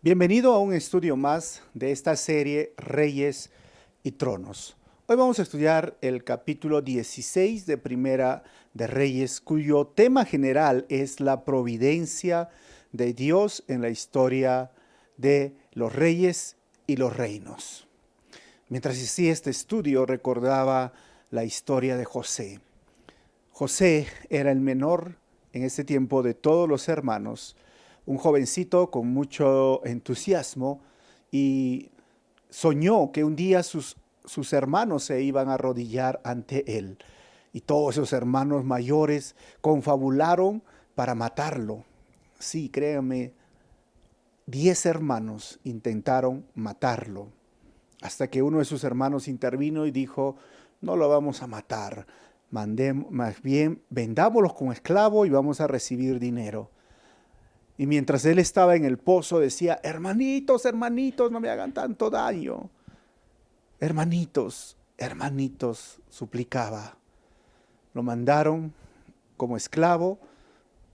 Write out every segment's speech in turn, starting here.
Bienvenido a un estudio más de esta serie Reyes y Tronos. Hoy vamos a estudiar el capítulo 16 de Primera de Reyes, cuyo tema general es la providencia de Dios en la historia de los reyes y los reinos. Mientras hacía este estudio recordaba la historia de José. José era el menor en ese tiempo de todos los hermanos, un jovencito con mucho entusiasmo y soñó que un día sus hermanos se iban a arrodillar ante él. Y todos esos hermanos mayores confabularon para matarlo. Sí, créanme, 10 hermanos intentaron matarlo, hasta que uno de sus hermanos intervino y dijo: no lo vamos a matar, más bien vendámoslos como esclavo y vamos a recibir dinero. Y mientras él estaba en el pozo decía: hermanitos, hermanitos, no me hagan tanto daño. Hermanitos, hermanitos, suplicaba. Lo mandaron como esclavo,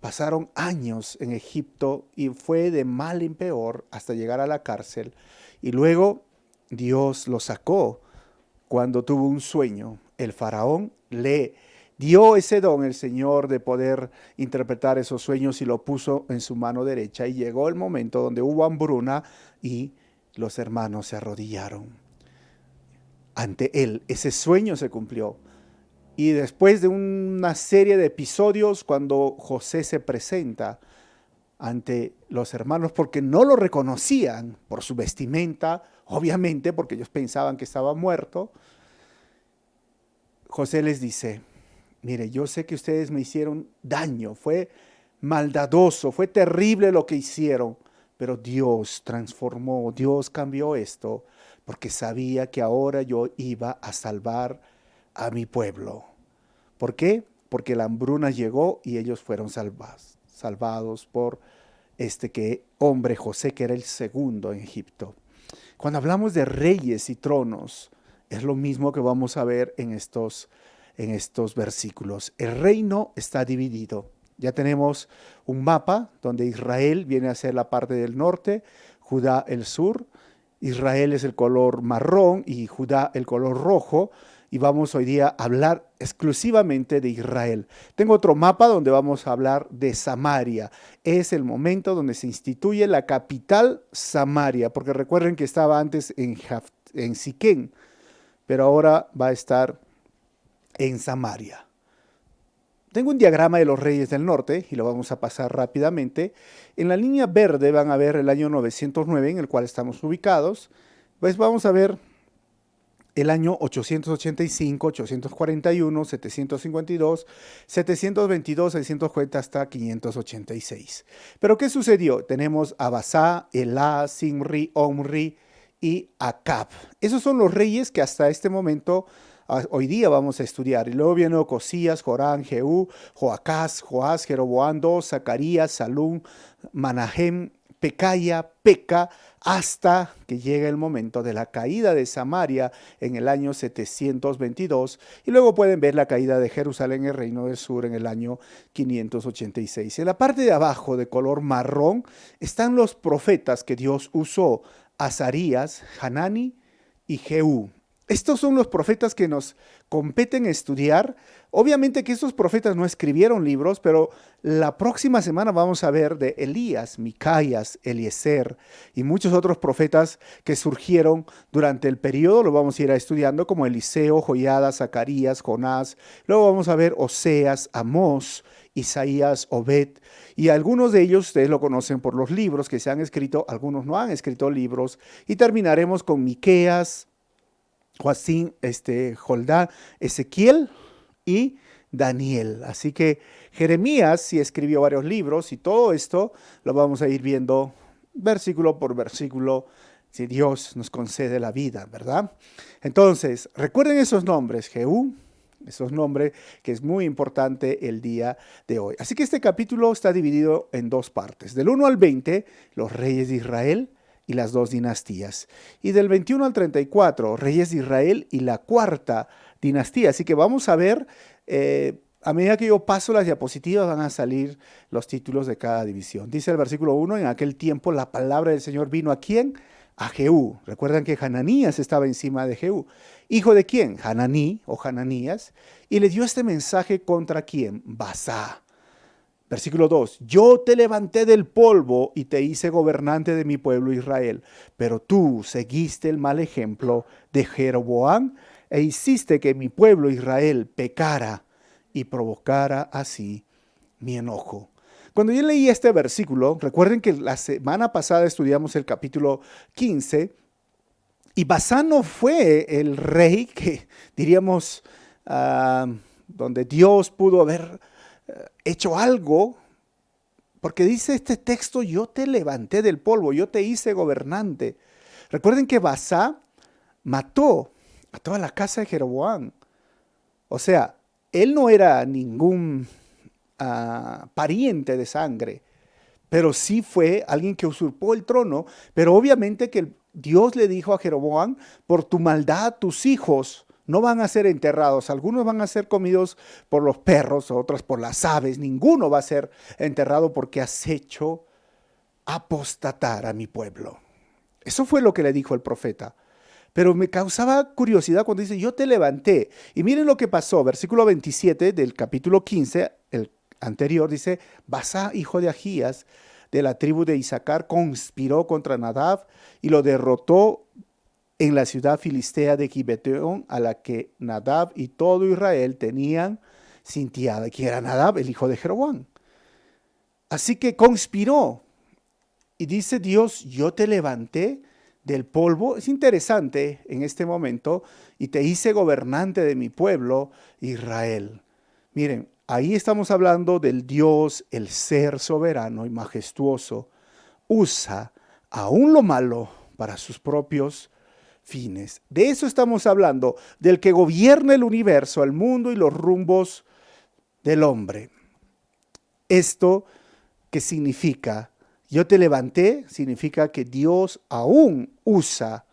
pasaron años en Egipto y fue de mal en peor hasta llegar a la cárcel. Y luego Dios lo sacó cuando tuvo un sueño. El faraón le dio ese don, el Señor, de poder interpretar esos sueños, y lo puso en su mano derecha. Y llegó el momento donde hubo hambruna y los hermanos se arrodillaron ante él. Ese sueño se cumplió. Y después de una serie de episodios, cuando José se presenta ante los hermanos, porque no lo reconocían por su vestimenta, obviamente, porque ellos pensaban que estaba muerto, José les dice: mire, yo sé que ustedes me hicieron daño, fue maldadoso, fue terrible lo que hicieron, pero Dios transformó, Dios cambió esto, porque sabía que ahora yo iba a salvar a mi pueblo. ¿Por qué? Porque la hambruna llegó y ellos fueron salvados por hombre José, que era el segundo en Egipto. Cuando hablamos de reyes y tronos, es lo mismo que vamos a ver en estos versículos. El reino está dividido. Ya tenemos un mapa donde Israel viene a ser la parte del norte, Judá el sur. Israel es el color marrón y Judá el color rojo. Y vamos hoy día a hablar exclusivamente de Israel. Tengo otro mapa donde vamos a hablar de Samaria. Es el momento donde se instituye la capital Samaria, porque recuerden que estaba antes en Siquén, pero ahora va a estar en Samaria. Tengo un diagrama de los reyes del norte y lo vamos a pasar rápidamente. En la línea verde van a ver el año 909 en el cual estamos ubicados. Pues vamos a ver el año 885, 841, 752, 722, 640 hasta 586. Pero ¿qué sucedió? Tenemos a Basá, Elá, Simri, Omri y Acab. Esos son los reyes que hasta este momento, hoy día, vamos a estudiar. Y luego viene Ocosías, Jorán, Jehú, Joacás, Joás, Jeroboam II, Zacarías, Salum, Manahem, Pecaya, Peca, hasta que llega el momento de la caída de Samaria en el año 722, y luego pueden ver la caída de Jerusalén, el reino del sur, en el año 586. En la parte de abajo, de color marrón, están los profetas que Dios usó: Azarías, Hanani y Jehú. Estos son los profetas que nos competen estudiar. Obviamente que estos profetas no escribieron libros, pero la próxima semana vamos a ver de Elías, Micaías, Eliezer y muchos otros profetas que surgieron durante el periodo. Lo vamos a ir estudiando, como Eliseo, Joiada, Zacarías, Jonás. Luego vamos a ver Oseas, Amós, Isaías, Obed, y algunos de ellos ustedes lo conocen por los libros que se han escrito, algunos no han escrito libros, y terminaremos con Miqueas, Joacín, Joldán, Ezequiel y Daniel. Así que Jeremías sí escribió varios libros, y todo esto lo vamos a ir viendo versículo por versículo, si Dios nos concede la vida, ¿verdad? Entonces, recuerden esos nombres: Jehú, esos nombres que es muy importante el día de hoy. Así que este capítulo está dividido en dos partes. Del 1 al 20, los reyes de Israel y las dos dinastías. Y del 21 al 34, reyes de Israel y la cuarta dinastía. Así que vamos a ver a medida que yo paso las diapositivas van a salir los títulos de cada división. Dice el versículo 1, en aquel tiempo la palabra del Señor vino ¿a quién? A Jehú. Recuerdan que Hananías estaba encima de Jehú. ¿Hijo de quién? Hananí o Hananías. Y le dio este mensaje contra ¿quién? Basá. Versículo 2, yo te levanté del polvo y te hice gobernante de mi pueblo Israel, pero tú seguiste el mal ejemplo de Jeroboam e hiciste que mi pueblo Israel pecara y provocara así mi enojo. Cuando yo leí este versículo, recuerden que la semana pasada estudiamos el capítulo 15 y Basá no fue el rey que diríamos donde Dios pudo haber hecho algo, porque dice este texto, yo te levanté del polvo, yo te hice gobernante. Recuerden que Basá mató a toda la casa de Jeroboam. O sea, él no era ningún pariente de sangre, pero sí fue alguien que usurpó el trono, pero obviamente que Dios le dijo a Jeroboam, por tu maldad tus hijos no van a ser enterrados, algunos van a ser comidos por los perros, otros por las aves, ninguno va a ser enterrado porque has hecho apostatar a mi pueblo. Eso fue lo que le dijo el profeta. Pero me causaba curiosidad cuando dice, yo te levanté. Y miren lo que pasó, versículo 27 del capítulo 15, el anterior, dice, Basá, hijo de Agías, de la tribu de Isaacar, conspiró contra Nadab y lo derrotó en la ciudad filistea de Gibeón, a la que Nadab y todo Israel tenían sitiada. ¿Quién era Nadab? El hijo de Jeroboam. Así que conspiró. Y dice Dios, yo te levanté del polvo. Es interesante en este momento. Y te hice gobernante de mi pueblo, Israel. Miren, ahí estamos hablando del Dios, el ser soberano y majestuoso. Usa aún lo malo para sus propios fines. De eso estamos hablando, del que gobierna el universo, el mundo y los rumbos del hombre. Esto que significa, yo te levanté, significa que Dios aún usa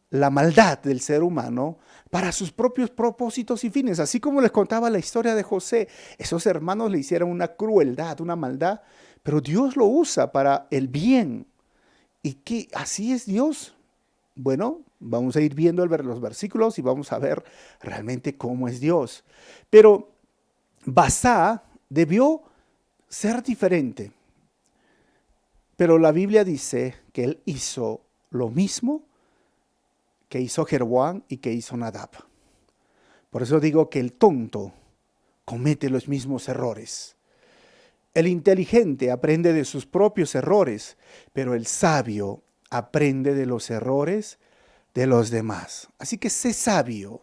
la maldad del ser humano para sus propios propósitos y fines. Así como les contaba la historia de José, esos hermanos le hicieron una crueldad, una maldad, pero Dios lo usa para el bien. ¿Y qué? ¿Así es Dios? Bueno, vamos a ir viendo los versículos y vamos a ver realmente cómo es Dios. Pero Basá debió ser diferente. Pero la Biblia dice que él hizo lo mismo que hizo Jeroboam y que hizo Nadab. Por eso digo que el tonto comete los mismos errores. El inteligente aprende de sus propios errores, pero el sabio aprende de los errores de los demás. Así que sé sabio,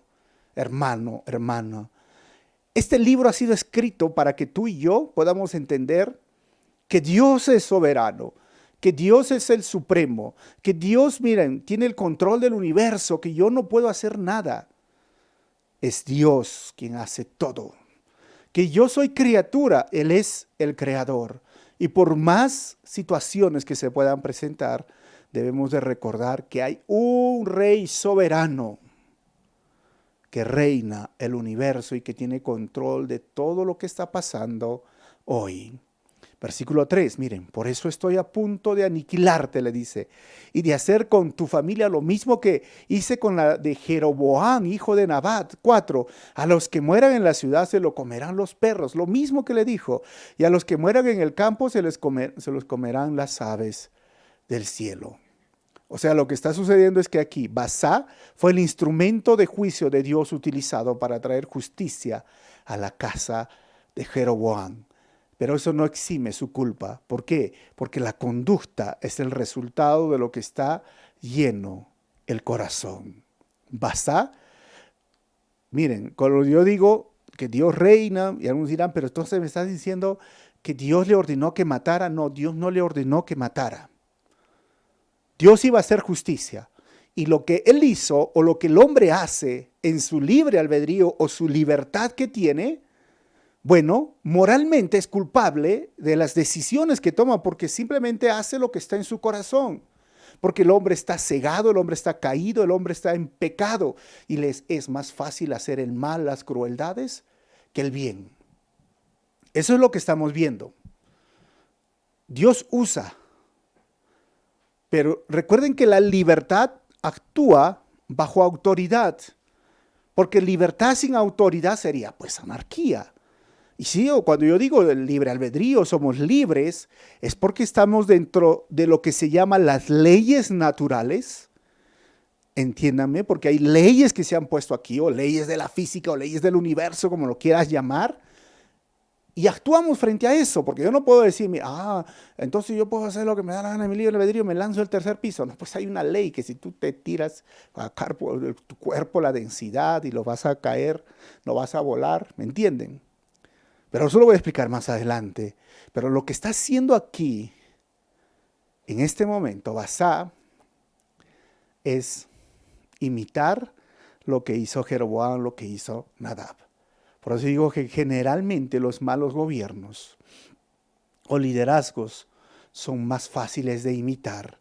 hermano, hermana. Este libro ha sido escrito para que tú y yo podamos entender que Dios es soberano, que Dios es el supremo, que Dios, miren, tiene el control del universo, que yo no puedo hacer nada. Es Dios quien hace todo. Que yo soy criatura, Él es el creador. Y por más situaciones que se puedan presentar, debemos de recordar que hay un rey soberano que reina el universo y que tiene control de todo lo que está pasando hoy. Versículo 3, miren, por eso estoy a punto de aniquilarte, le dice, y de hacer con tu familia lo mismo que hice con la de Jeroboam, hijo de Nabat. 4, a los que mueran en la ciudad se lo comerán los perros, lo mismo que le dijo, y a los que mueran en el campo se los comerán las aves del cielo. O sea, lo que está sucediendo es que aquí Basá fue el instrumento de juicio de Dios utilizado para traer justicia a la casa de Jeroboam. Pero eso no exime su culpa. ¿Por qué? Porque la conducta es el resultado de lo que está lleno el corazón. Basá, miren, cuando yo digo que Dios reina, y algunos dirán, pero entonces me estás diciendo que Dios le ordenó que matara. No, Dios no le ordenó que matara. Dios iba a hacer justicia. Y lo que Él hizo, o lo que el hombre hace en su libre albedrío o su libertad que tiene, bueno, moralmente es culpable de las decisiones que toma porque simplemente hace lo que está en su corazón. Porque el hombre está cegado, el hombre está caído, el hombre está en pecado y les es más fácil hacer el mal, las crueldades, que el bien. Eso es lo que estamos viendo. Dios usa, pero recuerden que la libertad actúa bajo autoridad, porque libertad sin autoridad sería pues anarquía. Y sí, cuando yo digo el libre albedrío, somos libres, es porque estamos dentro de lo que se llama las leyes naturales. Entiéndanme, porque hay leyes que se han puesto aquí, o leyes de la física, o leyes del universo, como lo quieras llamar, y actuamos frente a eso, porque yo no puedo decirme, entonces yo puedo hacer lo que me da la gana en mi libre albedrío, me lanzo del tercer piso. No, pues hay una ley que si tú te tiras a tu cuerpo la densidad y lo vas a caer, no vas a volar, ¿me entienden? Pero eso lo voy a explicar más adelante. Pero lo que está haciendo aquí, en este momento, Basá, es imitar lo que hizo Jeroboam, lo que hizo Nadab. Por eso digo que generalmente los malos gobiernos o liderazgos son más fáciles de imitar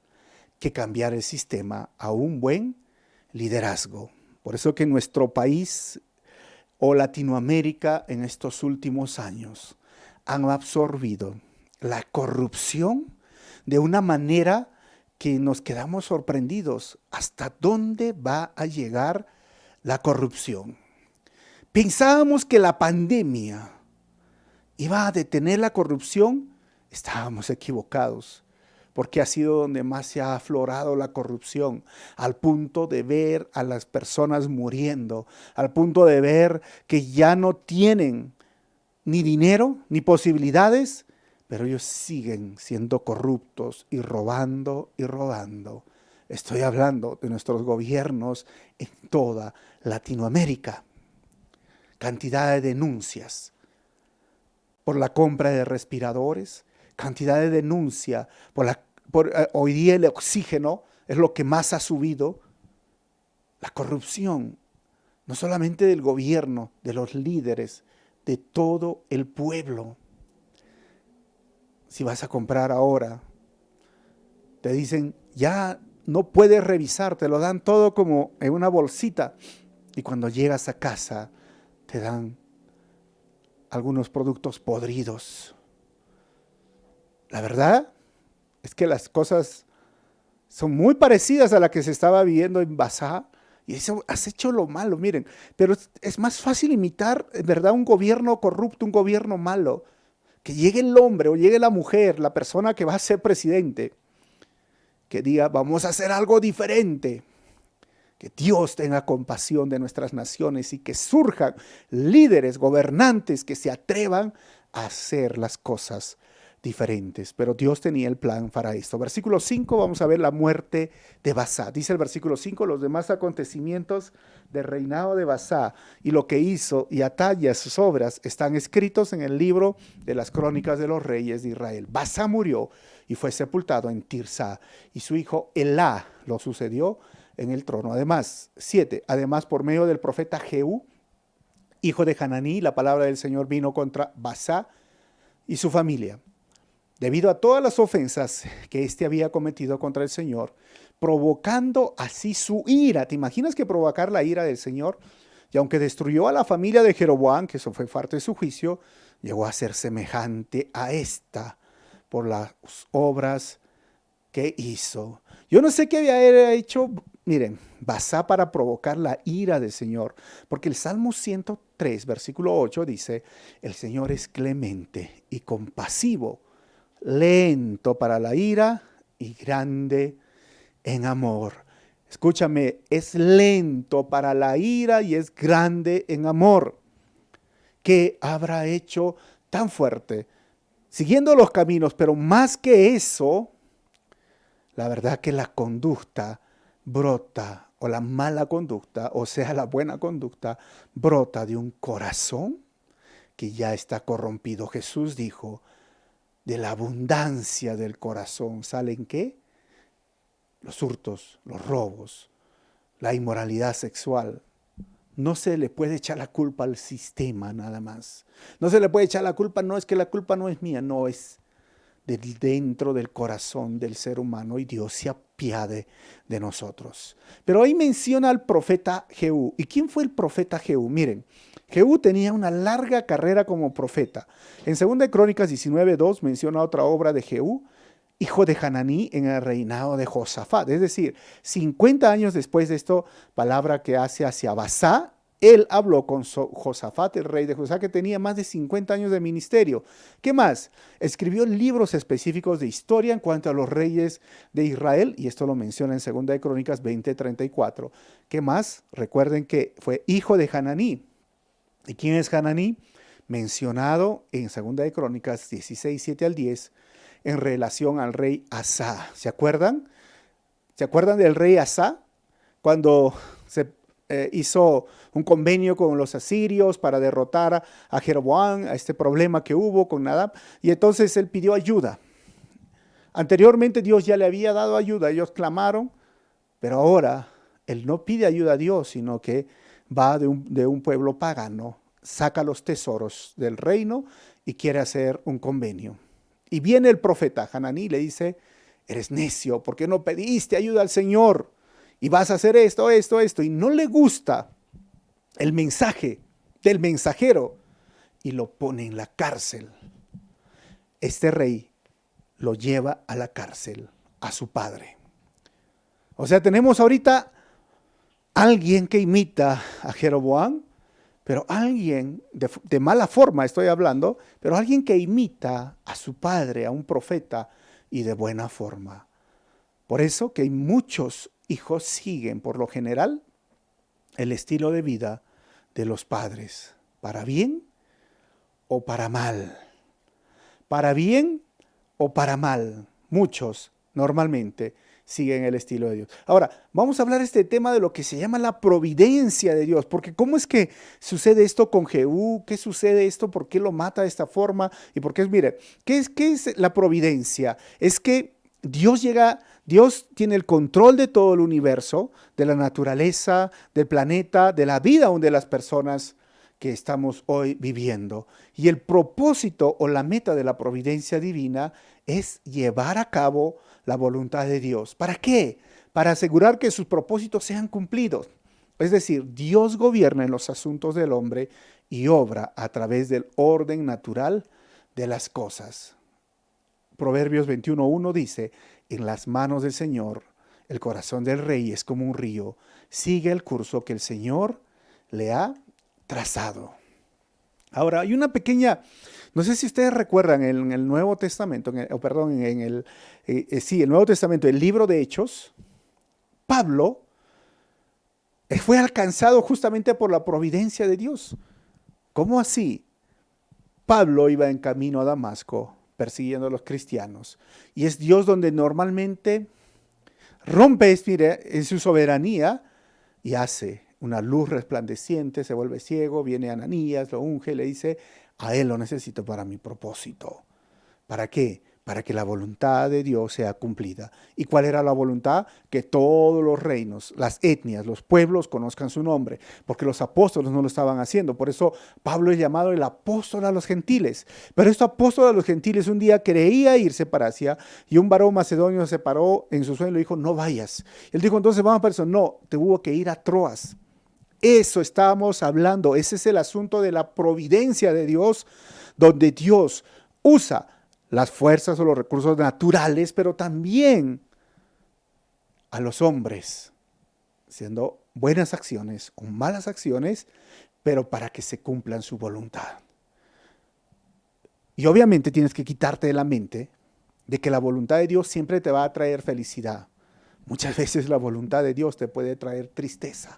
que cambiar el sistema a un buen liderazgo. Por eso que nuestro país o Latinoamérica en estos últimos años han absorbido la corrupción de una manera que nos quedamos sorprendidos. ¿Hasta dónde va a llegar la corrupción? Pensábamos que la pandemia iba a detener la corrupción. Estábamos equivocados, porque ha sido donde más se ha aflorado la corrupción, al punto de ver a las personas muriendo, al punto de ver que ya no tienen ni dinero ni posibilidades, pero ellos siguen siendo corruptos y robando y robando. Estoy hablando de nuestros gobiernos en toda Latinoamérica. Cantidad de denuncias por la compra de respiradores, cantidad de denuncia por hoy día el oxígeno es lo que más ha subido. La corrupción, no solamente del gobierno, de los líderes, de todo el pueblo. Si vas a comprar ahora, te dicen, ya no puedes revisar, te lo dan todo como en una bolsita. Y cuando llegas a casa, te dan algunos productos podridos. La verdad es que las cosas son muy parecidas a la que se estaba viviendo en Basá. Y eso has hecho lo malo, miren. Pero es más fácil imitar, en verdad, un gobierno corrupto, un gobierno malo. Que llegue el hombre o llegue la mujer, la persona que va a ser presidente, que diga, vamos a hacer algo diferente. Que Dios tenga compasión de nuestras naciones y que surjan líderes, gobernantes que se atrevan a hacer las cosas diferentes. Pero Dios tenía el plan para esto. Versículo 5, vamos a ver la muerte de Basá. Dice el versículo 5, los demás acontecimientos del reinado de Basá y lo que hizo y Atallas sus obras están escritos en el libro de las crónicas de los reyes de Israel. Basá murió y fue sepultado en Tirsá y su hijo Elá lo sucedió en el trono. Además, 7, además por medio del profeta Jehú, hijo de Hananí, la palabra del Señor vino contra Basá y su familia, debido a todas las ofensas que éste había cometido contra el Señor, provocando así su ira. ¿Te imaginas que provocar la ira del Señor? Y aunque destruyó a la familia de Jeroboam, que eso fue parte de su juicio, llegó a ser semejante a esta por las obras que hizo. Yo no sé qué había hecho, miren, Basá para provocar la ira del Señor, porque el Salmo 103, versículo 8 dice, el Señor es clemente y compasivo, lento para la ira y grande en amor. Escúchame, es lento para la ira y es grande en amor. ¿Qué habrá hecho tan fuerte? Siguiendo los caminos, pero más que eso, la verdad que la conducta brota, o la mala conducta, o sea, la buena conducta, brota de un corazón que ya está corrompido. Jesús dijo, de la abundancia del corazón salen ¿qué? Los hurtos, los robos, la inmoralidad sexual. No se le puede echar la culpa al sistema nada más. No se le puede echar la culpa, no es que la culpa no es mía, no es dentro del corazón del ser humano y Dios se apiade de nosotros. Pero ahí menciona al profeta Jehú. ¿Y quién fue el profeta Jehú? Miren, Jehú tenía una larga carrera como profeta. En 2 de Crónicas 19:2 menciona otra obra de Jehú, hijo de Hananí, en el reinado de Josafat. Es decir, 50 años después de esto, palabra que hace hacia Basá, él habló con Josafat, el rey de Judá, que tenía más de 50 años de ministerio. ¿Qué más? Escribió libros específicos de historia en cuanto a los reyes de Israel, y esto lo menciona en 2 de Crónicas 20:34. ¿Qué más? Recuerden que fue hijo de Hananí. ¿Y quién es Hananí? Mencionado en 2 de Crónicas 16:7-10, en relación al rey Asa. ¿Se acuerdan? ¿Se acuerdan del rey Asa? Cuando se hizo un convenio con los asirios para derrotar a Jeroboam, a este problema que hubo con Nadab, y entonces él pidió ayuda. Anteriormente Dios ya le había dado ayuda, ellos clamaron, pero ahora él no pide ayuda a Dios, sino que va de un pueblo pagano, saca los tesoros del reino y quiere hacer un convenio. Y viene el profeta Hananí y le dice, eres necio, ¿por qué no pediste ayuda al Señor? Y vas a hacer esto, y no le gusta el mensaje del mensajero y lo pone en la cárcel. Este rey lo lleva a la cárcel, a su padre. O sea, tenemos ahorita alguien que imita a Jeroboam, pero alguien, de mala forma estoy hablando, pero alguien que imita a su padre, a un profeta, y de buena forma. Por eso que muchos hijos siguen, por lo general, el estilo de vida de los padres, para bien o para mal. Para bien o para mal. Muchos normalmente siguen el estilo de Dios. Ahora, vamos a hablar este tema de lo que se llama la providencia de Dios, porque ¿cómo es que sucede esto con Jehú? ¿Qué sucede esto? ¿Por qué lo mata de esta forma? Y por qué mire, ¿qué es la providencia? Es que Dios tiene el control de todo el universo, de la naturaleza, del planeta, de la vida aún de las personas que estamos hoy viviendo. Y el propósito o la meta de la providencia divina es llevar a cabo la voluntad de Dios. ¿Para qué? Para asegurar que sus propósitos sean cumplidos. Es decir, Dios gobierna en los asuntos del hombre y obra a través del orden natural de las cosas. Proverbios 21:1 dice, en las manos del Señor, el corazón del rey es como un río, sigue el curso que el Señor le ha trazado. Ahora, hay una pequeña, no sé si ustedes recuerdan en el Nuevo Testamento, el Nuevo Testamento, el libro de Hechos, Pablo fue alcanzado justamente por la providencia de Dios. ¿Cómo así? Pablo iba en camino a Damasco persiguiendo a los cristianos y es Dios donde normalmente rompe en su soberanía y hace una luz resplandeciente, se vuelve ciego, viene Ananías, lo unge, le dice, a él lo necesito para mi propósito. ¿Para qué? Para que la voluntad de Dios sea cumplida. ¿Y cuál era la voluntad? Que todos los reinos, las etnias, los pueblos conozcan su nombre, porque los apóstoles no lo estaban haciendo. Por eso Pablo es llamado el apóstol a los gentiles. Pero este apóstol a los gentiles un día quería irse para Asia y un varón macedonio se paró en su sueño y le dijo, no vayas. Él dijo, entonces vamos para eso. No, tuvo que ir a Troas. Eso estábamos hablando. Ese es el asunto de la providencia de Dios, donde Dios usa las fuerzas o los recursos naturales, pero también a los hombres, haciendo buenas acciones o malas acciones, pero para que se cumplan su voluntad. Y obviamente tienes que quitarte de la mente de que la voluntad de Dios siempre te va a traer felicidad. Muchas veces la voluntad de Dios te puede traer tristeza,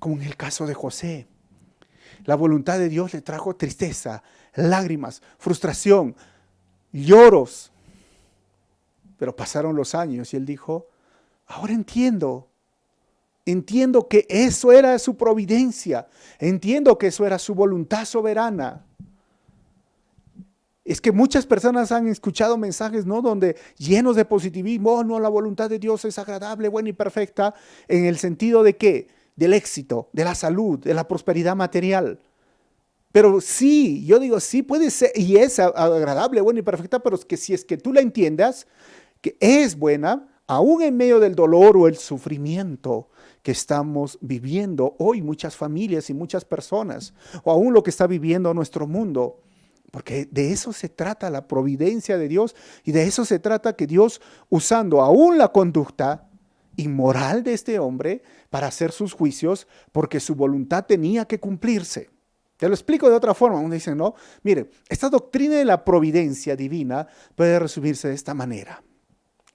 como en el caso de José. La voluntad de Dios le trajo tristeza, lágrimas, frustración, lloros. Pero pasaron los años y él dijo, ahora entiendo que eso era su providencia, entiendo que eso era su voluntad soberana. Es que muchas personas han escuchado mensajes, ¿no?, donde llenos de positivismo, oh, no, la voluntad de Dios es agradable, buena y perfecta, en el sentido de ¿qué? Del éxito, de la salud, de la prosperidad material. Pero sí, yo digo, sí puede ser, y es agradable, buena y perfecta, pero es que si es que tú la entiendas, que es buena, aún en medio del dolor o el sufrimiento que estamos viviendo hoy muchas familias y muchas personas, o aún lo que está viviendo nuestro mundo. Porque de eso se trata la providencia de Dios y de eso se trata que Dios, usando aún la conducta inmoral de este hombre para hacer sus juicios, porque su voluntad tenía que cumplirse. Te lo explico de otra forma. Uno dice, no, mire, esta doctrina de la providencia divina puede resumirse de esta manera.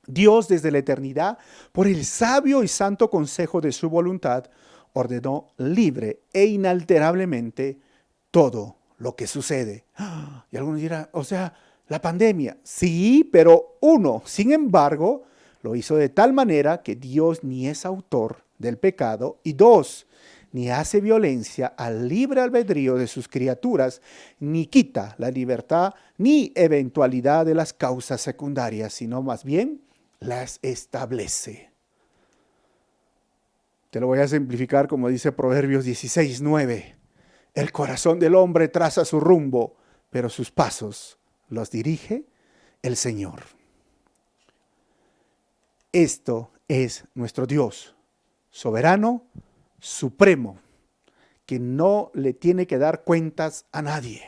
Dios desde la eternidad, por el sabio y santo consejo de su voluntad, ordenó libre e inalterablemente todo lo que sucede. Y algunos dirán, o sea, la pandemia. Sí, pero sin embargo, lo hizo de tal manera que Dios ni es autor del pecado, y dos, ni hace violencia al libre albedrío de sus criaturas, ni quita la libertad ni eventualidad de las causas secundarias, sino más bien las establece. Te lo voy a simplificar como dice Proverbios 16:9. El corazón del hombre traza su rumbo, pero sus pasos los dirige el Señor. Esto es nuestro Dios, soberano, supremo, que no le tiene que dar cuentas a nadie,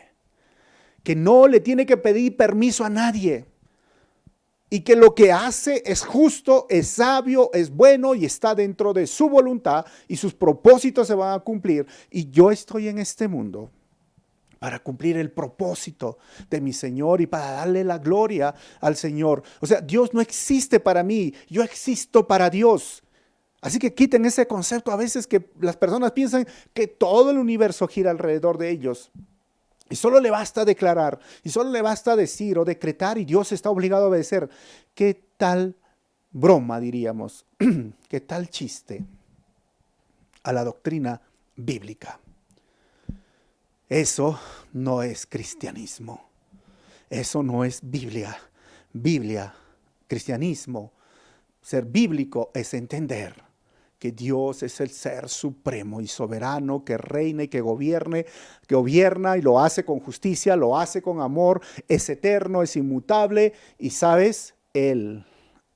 que no le tiene que pedir permiso a nadie, y que lo que hace es justo, es sabio, es bueno y está dentro de su voluntad y sus propósitos se van a cumplir. Y yo estoy en este mundo para cumplir el propósito de mi Señor y para darle la gloria al Señor. O sea, Dios no existe para mí, yo existo para Dios. Así que quiten ese concepto a veces que las personas piensan que todo el universo gira alrededor de ellos. Y solo le basta declarar, y solo le basta decir o decretar, y Dios está obligado a obedecer. ¿Qué tal broma, diríamos? ¿Qué tal chiste a la doctrina bíblica? Eso no es cristianismo. Eso no es Biblia. Biblia, cristianismo, ser bíblico es entender que Dios es el ser supremo y soberano que reina y que gobierna y lo hace con justicia, lo hace con amor, es eterno, es inmutable y sabes, Él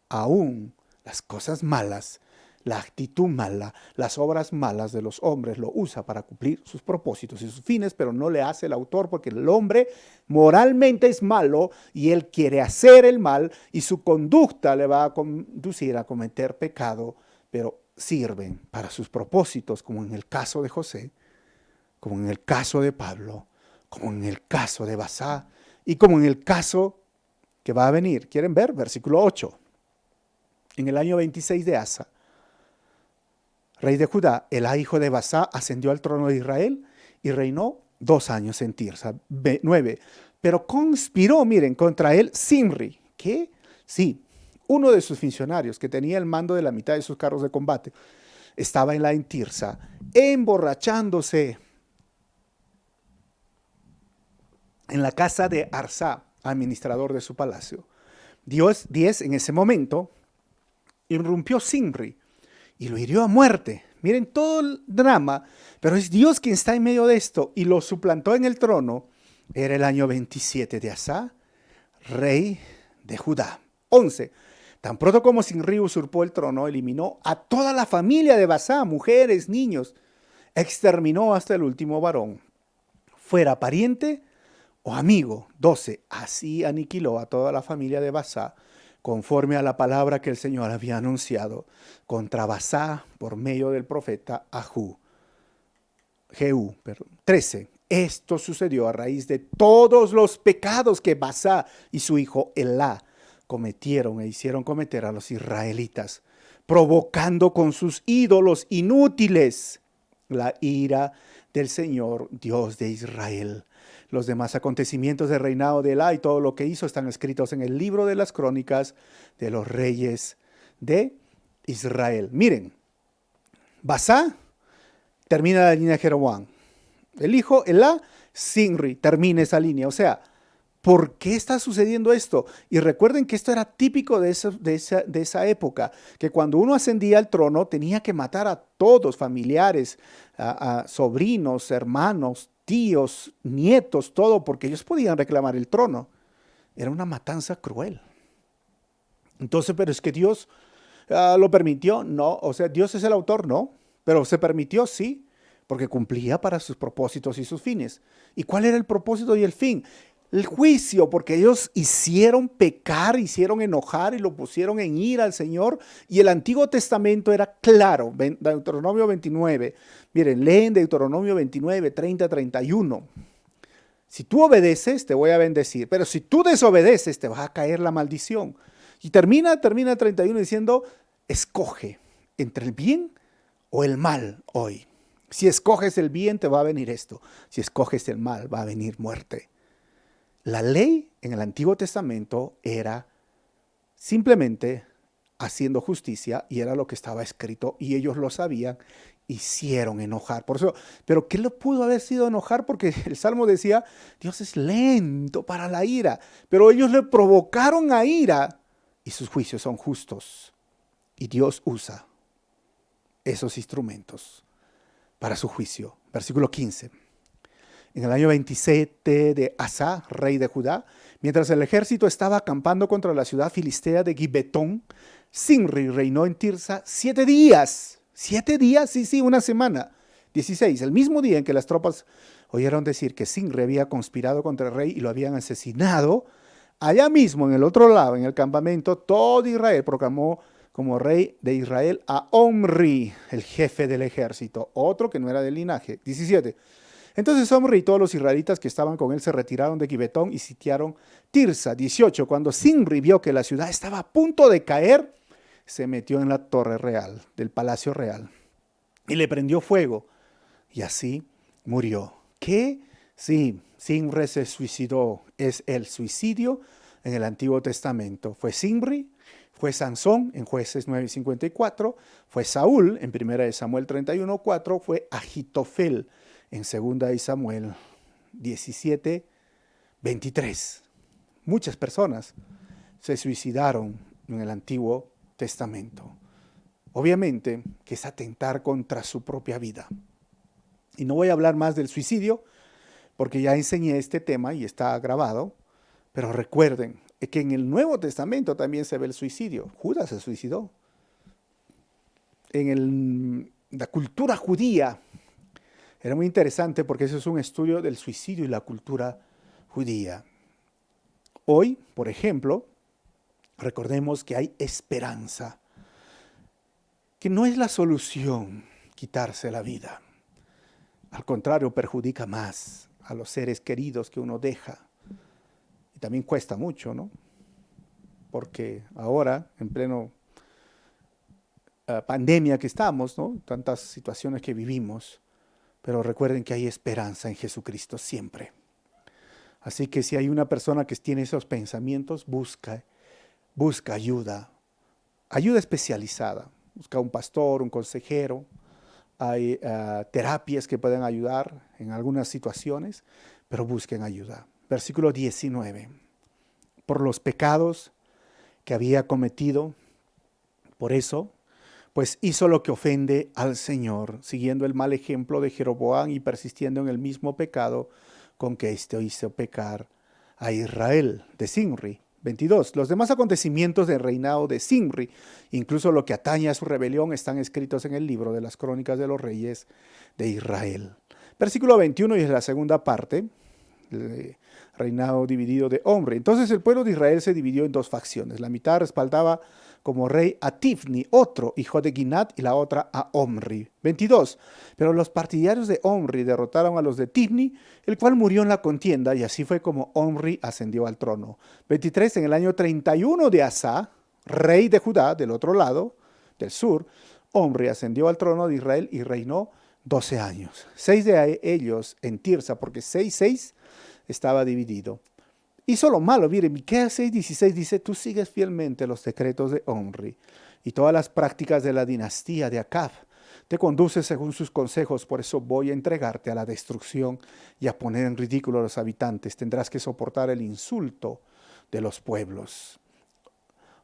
aún las cosas malas, la actitud mala, las obras malas de los hombres lo usa para cumplir sus propósitos y sus fines, pero no le hace el autor porque el hombre moralmente es malo y él quiere hacer el mal y su conducta le va a conducir a cometer pecado, pero sirven para sus propósitos, como en el caso de José, como en el caso de Pablo, como en el caso de Basá y como en el caso que va a venir. ¿Quieren ver? Versículo 8. En el año 26 de Asa, rey de Judá, Elá, hijo de Basá, ascendió al trono de Israel y reinó 2 años en Tirsa. 9. Pero conspiró, miren, contra él Zimri. ¿Qué? Sí. Uno de sus funcionarios, que tenía el mando de la mitad de sus carros de combate, estaba en Tirsa, emborrachándose en la casa de Arsá, administrador de su palacio. 10, en ese momento, irrumpió Zimri y lo hirió a muerte. Miren todo el drama, pero es Dios quien está en medio de esto y lo suplantó en el trono. Era el año 27 de Asa, rey de Judá. 11. Tan pronto como Zimri usurpó el trono, eliminó a toda la familia de Basá, mujeres, niños, exterminó hasta el último varón, fuera pariente o amigo. 12. Así aniquiló a toda la familia de Basá, conforme a la palabra que el Señor había anunciado contra Basá por medio del profeta Jehú. 13. Esto sucedió a raíz de todos los pecados que Basá y su hijo Elá cometieron e hicieron cometer a los israelitas, provocando con sus ídolos inútiles la ira del Señor Dios de Israel. Los demás acontecimientos del reinado de Elá y todo lo que hizo están escritos en el libro de las crónicas de los reyes de Israel. Miren, Basá termina la línea de Jeroboam. El hijo Elá, Zimri, termina esa línea. O sea, ¿por qué está sucediendo esto? Y recuerden que esto era típico de esa época, que cuando uno ascendía al trono tenía que matar a todos, familiares, a sobrinos, hermanos, tíos, nietos, todo, porque ellos podían reclamar el trono. Era una matanza cruel. Entonces, pero es que Dios ¿Lo permitió? No. O sea, Dios es el autor, no. Pero se permitió, sí, porque cumplía para sus propósitos y sus fines. ¿Y cuál era el propósito y el fin? El juicio, porque ellos hicieron pecar, hicieron enojar y lo pusieron en ira al Señor. Y el Antiguo Testamento era claro. Deuteronomio 29. Miren, leen Deuteronomio 29, 30, 31. Si tú obedeces, te voy a bendecir. Pero si tú desobedeces, te va a caer la maldición. Y termina 31 diciendo, escoge entre el bien o el mal hoy. Si escoges el bien, te va a venir esto. Si escoges el mal, va a venir muerte. La ley en el Antiguo Testamento era simplemente haciendo justicia y era lo que estaba escrito y ellos lo sabían, hicieron enojar. Por eso, pero ¿qué le pudo haber sido enojar? Porque el Salmo decía, Dios es lento para la ira, pero ellos le provocaron a ira y sus juicios son justos. Y Dios usa esos instrumentos para su juicio. Versículo 15. En el año 27 de Asa, rey de Judá, mientras el ejército estaba acampando contra la ciudad filistea de Gibetón, Zimri reinó en Tirsa 7 días. 7 días, sí, una semana. 16, el mismo día en que las tropas oyeron decir que Zimri había conspirado contra el rey y lo habían asesinado, allá mismo en el otro lado, en el campamento, todo Israel proclamó como rey de Israel a Omri, el jefe del ejército, otro que no era del linaje. 17. Entonces Omri y todos los israelitas que estaban con él se retiraron de Gibetón y sitiaron Tirsa. 18. Cuando Zimri vio que la ciudad estaba a punto de caer, se metió en la torre real, del palacio real, y le prendió fuego, y así murió. ¿Qué? Sí, Zimri se suicidó. Es el suicidio en el Antiguo Testamento. Fue Zimri, fue Sansón en Jueces 9:54, fue Saúl en 1 Samuel 31:4, fue Agitofel en 2 Samuel 17:23. Muchas personas se suicidaron en el Antiguo Testamento. Obviamente que es atentar contra su propia vida. Y no voy a hablar más del suicidio porque ya enseñé este tema y está grabado, pero recuerden que en el Nuevo Testamento también se ve el suicidio. Judas se suicidó. En la cultura judía era muy interesante porque eso es un estudio del suicidio y la cultura judía. Hoy, por ejemplo, recordemos que hay esperanza, que no es la solución quitarse la vida. Al contrario, perjudica más a los seres queridos que uno deja. Y también cuesta mucho, ¿no? Porque ahora, en pleno pandemia que estamos, ¿no? Tantas situaciones que vivimos, pero recuerden que hay esperanza en Jesucristo siempre. Así que si hay una persona que tiene esos pensamientos, busca ayuda especializada. Busca un pastor, un consejero. Hay terapias que pueden ayudar en algunas situaciones, pero busquen ayuda. Versículo 19. Por los pecados que había cometido, por eso, pues hizo lo que ofende al Señor, siguiendo el mal ejemplo de Jeroboam y persistiendo en el mismo pecado con que éste hizo pecar a Israel, de Zimri. 22. Los demás acontecimientos del reinado de Zimri, incluso lo que atañe a su rebelión, están escritos en el libro de las crónicas de los reyes de Israel. Versículo 21 y es la segunda parte, el reinado dividido de Omri. Entonces el pueblo de Israel se dividió en dos facciones. La mitad respaldaba como rey a Tifni, otro hijo de Ginat, y la otra a Omri. 22. Pero los partidarios de Omri derrotaron a los de Tifni, el cual murió en la contienda, y así fue como Omri ascendió al trono. 23. En el año 31 de Asa, rey de Judá, del otro lado, del sur, Omri ascendió al trono de Israel y reinó 12 años. 6 de ellos en Tirsa, porque 6 estaba dividido. Hizo lo malo. Mire, Miqueas 6:16 dice, tú sigues fielmente los decretos de Omri y todas las prácticas de la dinastía de Acab. Te conduces según sus consejos, por eso voy a entregarte a la destrucción y a poner en ridículo a los habitantes. Tendrás que soportar el insulto de los pueblos.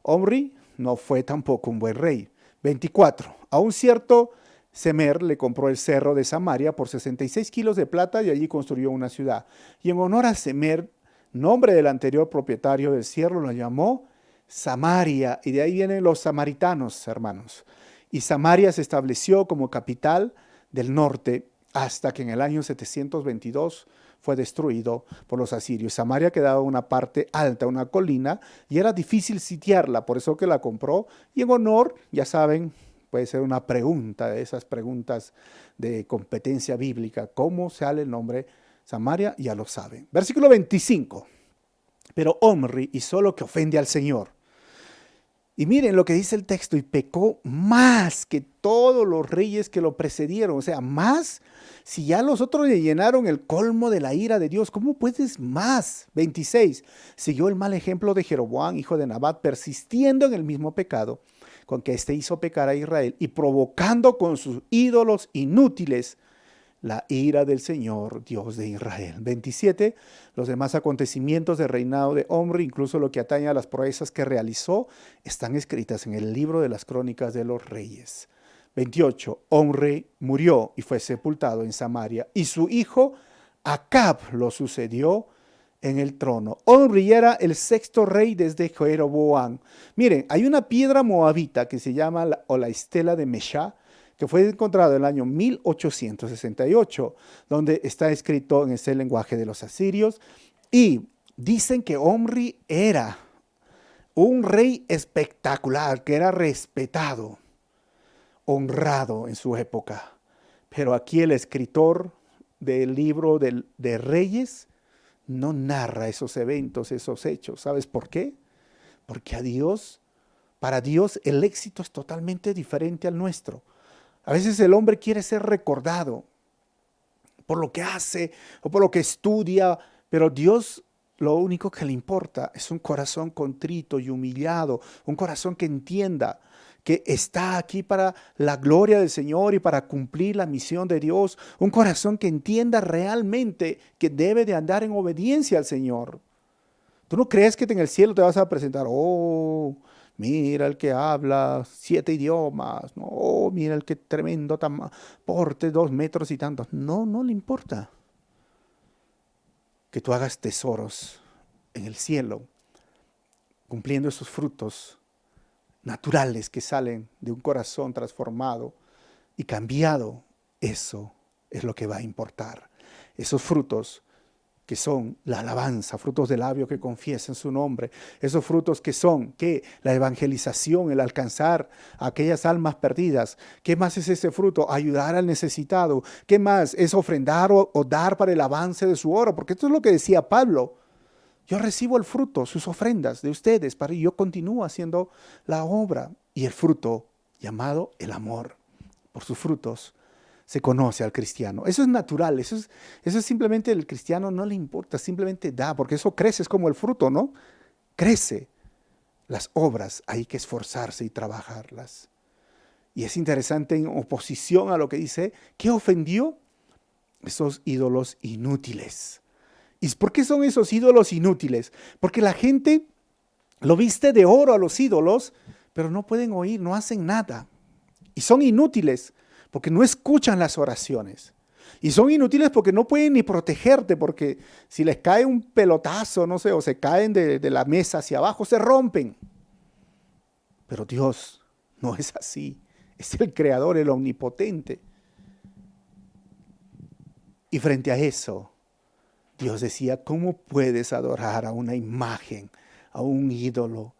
Omri no fue tampoco un buen rey. 24. A un cierto Semer le compró el cerro de Samaria por 66 kilos de plata y allí construyó una ciudad. Y en honor a Semer, nombre del anterior propietario del cerro, lo llamó Samaria, y de ahí vienen los samaritanos, hermanos. Y Samaria se estableció como capital del norte hasta que en el año 722 fue destruido por los asirios. Samaria quedaba en una parte alta, una colina, y era difícil sitiarla, por eso que la compró. Y en honor, ya saben, puede ser una pregunta, de esas preguntas de competencia bíblica, ¿cómo sale el nombre Samaria? Ya lo saben. Versículo 25. Pero Omri hizo lo que ofende al Señor. Y miren lo que dice el texto, y pecó más que todos los reyes que lo precedieron. O sea, más, si ya los otros le llenaron el colmo de la ira de Dios, ¿cómo puedes más? 26. Siguió el mal ejemplo de Jeroboam, hijo de Nabat, persistiendo en el mismo pecado con que éste hizo pecar a Israel y provocando con sus ídolos inútiles la ira del Señor, Dios de Israel. 27. Los demás acontecimientos del reinado de Omri, incluso lo que atañe a las proezas que realizó, están escritas en el libro de las crónicas de los reyes. 28. Omri murió y fue sepultado en Samaria, y su hijo Acab lo sucedió en el trono. Omri era el sexto rey desde Jeroboam. Miren, hay una piedra moabita que se llama la estela de Meshá, que fue encontrado en el año 1868, donde está escrito en ese lenguaje de los asirios, y dicen que Omri era un rey espectacular, que era respetado, honrado en su época. Pero aquí el escritor del libro de Reyes no narra esos eventos, esos hechos. ¿Sabes por qué? Porque para Dios el éxito es totalmente diferente al nuestro. A veces el hombre quiere ser recordado por lo que hace o por lo que estudia, pero Dios lo único que le importa es un corazón contrito y humillado, un corazón que entienda que está aquí para la gloria del Señor y para cumplir la misión de Dios, un corazón que entienda realmente que debe de andar en obediencia al Señor. ¿Tú no crees que en el cielo te vas a presentar, oh, mira el que habla 7 idiomas, no, oh, mira el que tremendo porte 2 metros y tantos? No, no le importa que tú hagas tesoros en el cielo, cumpliendo esos frutos naturales que salen de un corazón transformado y cambiado. Eso es lo que va a importar. Esos frutos que son la alabanza, frutos de labio que confiesen su nombre, esos frutos que son, ¿qué? La evangelización, el alcanzar a aquellas almas perdidas. ¿Qué más es ese fruto? Ayudar al necesitado. ¿Qué más? Es ofrendar o dar para el avance de su obra, porque esto es lo que decía Pablo. Yo recibo el fruto, sus ofrendas de ustedes, para que yo continúe haciendo la obra. Y el fruto llamado el amor. Por sus frutos se conoce al cristiano. Eso es natural, eso es simplemente el cristiano no le importa, simplemente da, porque eso crece, es como el fruto, ¿no? Crece. Las obras hay que esforzarse y trabajarlas. Y es interesante en oposición a lo que dice, ¿qué ofendió? Esos ídolos inútiles. ¿Y por qué son esos ídolos inútiles? Porque la gente lo viste de oro a los ídolos, pero no pueden oír, no hacen nada. Y son inútiles porque no escuchan las oraciones. Y son inútiles porque no pueden ni protegerte, porque si les cae un pelotazo, no sé, o se caen de la mesa hacia abajo, se rompen. Pero Dios no es así. Es el creador, el omnipotente. Y frente a eso, Dios decía, ¿cómo puedes adorar a una imagen, a un ídolo?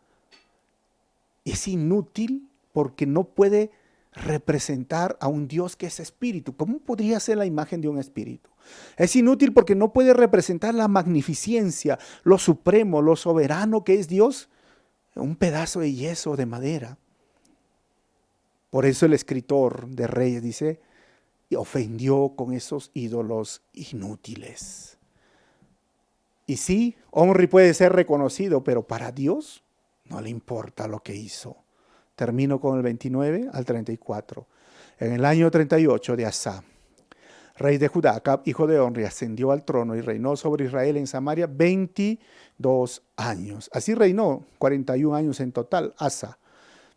Es inútil porque no puede representar a un Dios que es espíritu. ¿Cómo podría ser la imagen de un espíritu? Es inútil porque no puede representar la magnificencia, lo supremo, lo soberano que es Dios, un pedazo de yeso, de madera. Por eso el escritor de Reyes dice, y ofendió con esos ídolos inútiles. Y sí, Omri puede ser reconocido, pero para Dios no le importa lo que hizo. Termino con el 29 al 34. En el año 38 de Asa, rey de Judá, Acab, hijo de Omri, ascendió al trono y reinó sobre Israel en Samaria 22 años. Así reinó 41 años en total, Asa.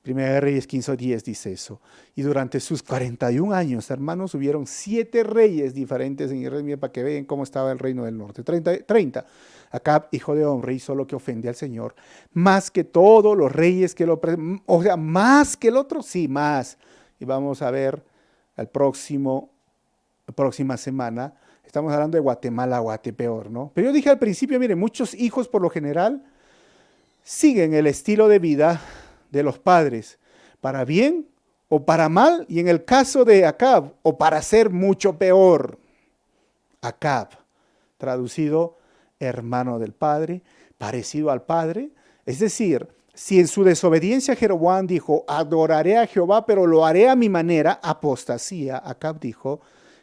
Primera de Reyes 15:10 dice eso. Y durante sus 41 años, hermanos, hubieron 7 reyes diferentes en Israel, para que vean cómo estaba el reino del norte. 30. Acab, hijo de Omri, hizo lo que ofende al Señor, más que todos los reyes que o sea, más que el otro, sí, más. Y vamos a ver la próxima semana. Estamos hablando de Guatemala, Guatepeor, ¿no? Pero yo dije al principio, mire, muchos hijos por lo general siguen el estilo de vida de los padres, para bien o para mal, y en el caso de Acab, o para ser mucho peor. Acab, traducido hermano del padre, parecido al padre. Es decir, si en su desobediencia Jeroboam dijo, adoraré a Jehová, pero lo haré a mi manera, apostasía, Acab dijo,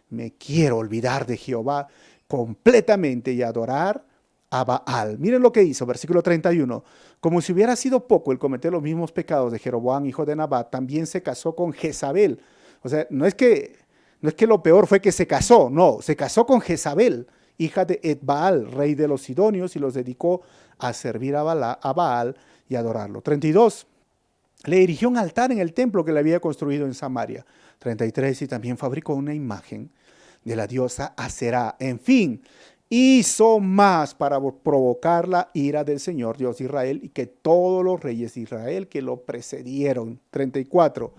me quiero olvidar de Jehová completamente y adorar a Baal. Miren lo que hizo, versículo 31. Como si hubiera sido poco el cometer los mismos pecados de Jeroboam, hijo de Nabat, también se casó con Jezabel. O sea, no es que lo peor fue que se casó, no, se casó con Jezabel, hija de Etbaal, rey de los sidonios, y los dedicó a servir a Baal y adorarlo. 32. Le erigió un altar en el templo que le había construido en Samaria. 33. Y también fabricó una imagen de la diosa Aserá. En fin, hizo más para provocar la ira del Señor Dios de Israel y que todos los reyes de Israel que lo precedieron. 34.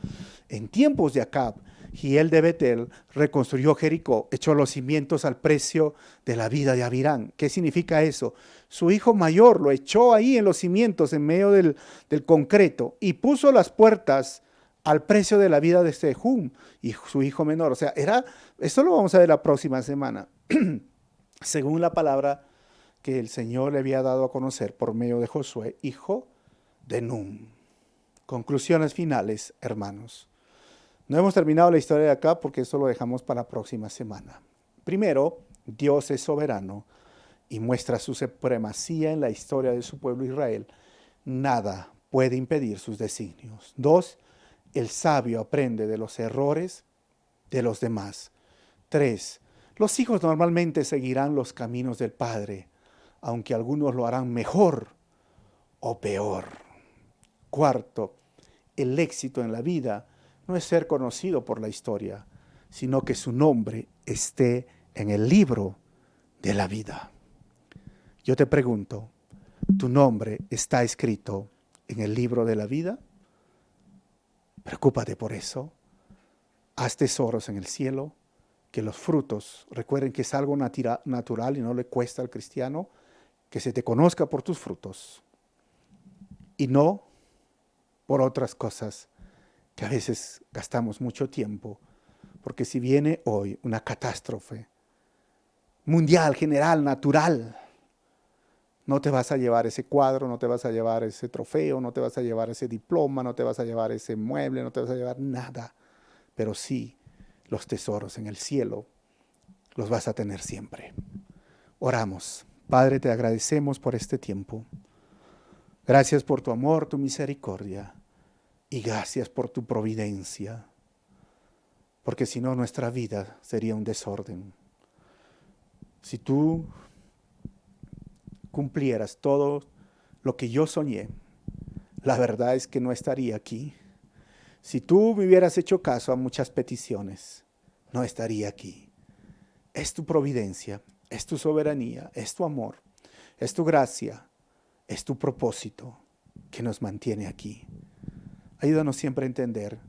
En tiempos de Acab, Hiel de Betel reconstruyó Jericó, echó los cimientos al precio de la vida de Abirán. ¿Qué significa eso? Su hijo mayor lo echó ahí en los cimientos, en medio del concreto, y puso las puertas al precio de la vida de Sehum y su hijo menor. O sea, esto lo vamos a ver la próxima semana. Según la palabra que el Señor le había dado a conocer por medio de Josué, hijo de Nun. Conclusiones finales, hermanos. No hemos terminado la historia de acá porque eso lo dejamos para la próxima semana. Primero, Dios es soberano y muestra su supremacía en la historia de su pueblo Israel. Nada puede impedir sus designios. 2, el sabio aprende de los errores de los demás. 3, los hijos normalmente seguirán los caminos del Padre, aunque algunos lo harán mejor o peor. 4, el éxito en la vida no es ser conocido por la historia, sino que su nombre esté en el libro de la vida. Yo te pregunto, ¿tu nombre está escrito en el libro de la vida? Preocúpate por eso. Haz tesoros en el cielo, que los frutos, recuerden que es algo natural y no le cuesta al cristiano, que se te conozca por tus frutos y no por otras cosas que a veces gastamos mucho tiempo, porque si viene hoy una catástrofe mundial, general, natural, no te vas a llevar ese cuadro, no te vas a llevar ese trofeo, no te vas a llevar ese diploma, no te vas a llevar ese mueble, no te vas a llevar nada, pero sí los tesoros en el cielo los vas a tener siempre. Oramos. Padre, te agradecemos por este tiempo. Gracias por tu amor, tu misericordia. Y gracias por tu providencia, porque si no nuestra vida sería un desorden. Si tú cumplieras todo lo que yo soñé, la verdad es que no estaría aquí. Si tú me hubieras hecho caso a muchas peticiones, no estaría aquí. Es tu providencia, es tu soberanía, es tu amor, es tu gracia, es tu propósito que nos mantiene aquí. Ayúdanos siempre a entender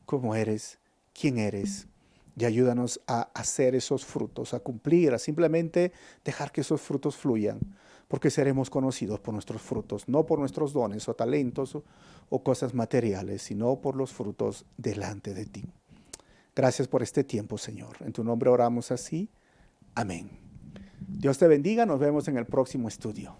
cómo eres, quién eres, y ayúdanos a hacer esos frutos, a cumplir, a simplemente dejar que esos frutos fluyan, porque seremos conocidos por nuestros frutos, no por nuestros dones o talentos o cosas materiales, sino por los frutos delante de ti. Gracias por este tiempo, Señor. En tu nombre oramos así. Amén. Dios te bendiga. Nos vemos en el próximo estudio.